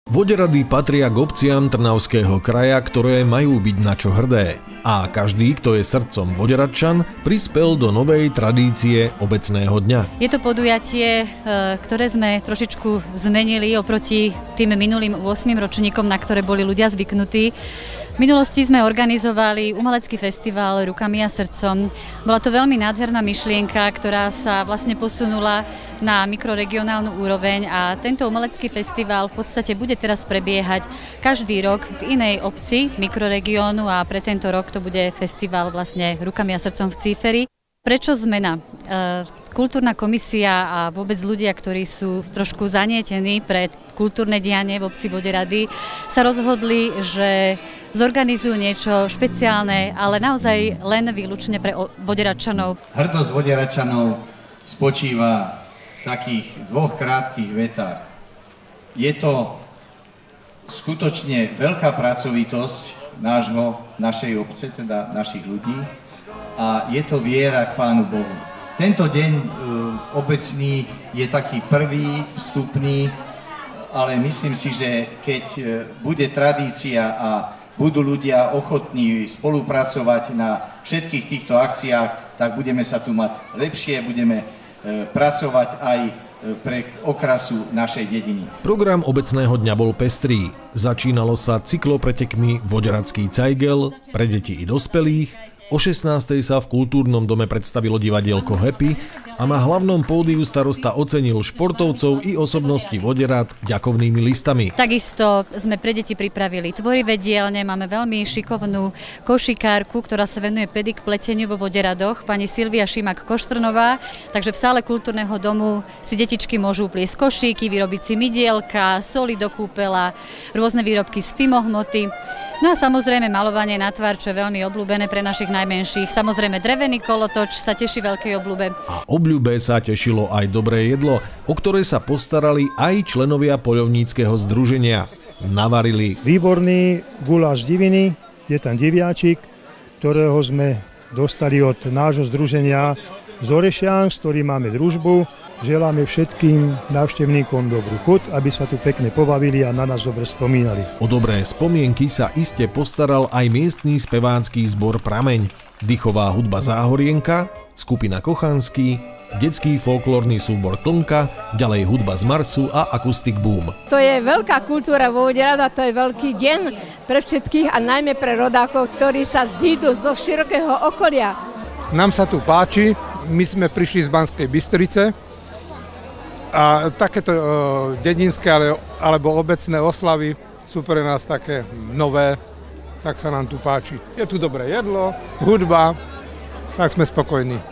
Voderady patria k obciam Trnavského kraja, ktoré majú byť na čo hrdé. A každý, kto je srdcom Voderadčan, prispel do novej tradície obecného dňa. Je to podujatie, ktoré sme trošičku zmenili oproti tým minulým 8 ročníkom, na ktoré boli ľudia zvyknutí. V minulosti sme organizovali umelecký festival Rukami a srdcom. Bola to veľmi nádherná myšlienka, ktorá sa vlastne posunula na mikroregionálnu úroveň a tento umelecký festival v podstate bude teraz prebiehať každý rok v inej obci mikroregiónu a pre tento rok to bude festival vlastne Rukami a srdcom v Cíferi. Prečo zmena? Kultúrna komisia a vôbec ľudia, ktorí sú trošku zanietení pre kultúrne dianie v obci Voderady, sa rozhodli, že zorganizujú niečo špeciálne, ale naozaj len výlučne pre Voderadčanov. Hrdosť Voderadčanov spočíva v takých dvoch krátkych vetách. Je to skutočne veľká pracovitosť našej obce, teda našich ľudí, a je to viera k Pánu Bohu. Tento deň obecný je taký prvý, vstupný, ale myslím si, že keď bude tradícia a budú ľudia ochotní spolupracovať na všetkých týchto akciách, tak budeme sa tu mať lepšie, budeme pracovať aj pre okrasu našej dediny. Program obecného dňa bol pestrý. Začínalo sa cyklopretekmi Voderadský cajgel pre deti i dospelých. O 16:00 sa v kultúrnom dome predstavilo divadielko Happy a na hlavnom pódiu starosta ocenil športovcov i osobnosti Voderad ďakovnými listami. Takisto sme pre deti pripravili tvorivé dielne, máme veľmi šikovnú košikárku, ktorá sa venuje pedik pleteniu vo Voderadoch, pani Silvia Šimak-Koštrnová, takže v sále kultúrneho domu si detičky môžu pliesť košíky, vyrobiť si mydielka, soli do kúpela, rôzne výrobky z fimohmoty. No a samozrejme malovanie na tvár, čo je veľmi obľúbené pre našich najmenších. Samozrejme drevený kolotoč sa teší veľkej obľúbe. A obľúbe sa tešilo aj dobré jedlo, o ktoré sa postarali aj členovia poľovníckeho združenia. Navarili výborný guláš diviny, je tam diviačik, ktorého sme dostali od nášho združenia z Orešian, s ktorým máme družbu. Želáme všetkým návštevníkom dobrú chuť, aby sa tu pekne pobavili a na nás dobre spomínali. O dobré spomienky sa iste postaral aj miestny spevácky zbor Prameň, dychová hudba Záhorienka, skupina Kochanský, detský folklórny súbor Tlnka, ďalej hudba z Marsu a akustik Boom. To je veľká kultúra vo Voderadu, to je veľký deň pre všetkých a najmä pre rodákov, ktorí sa zídu zo širokého okolia. Nám sa tu páči, my sme prišli z Banskej Bystrice, a takéto dedinské alebo obecné oslavy sú pre nás také nové, tak sa nám tu páči. Je tu dobré jedlo, hudba, tak sme spokojní.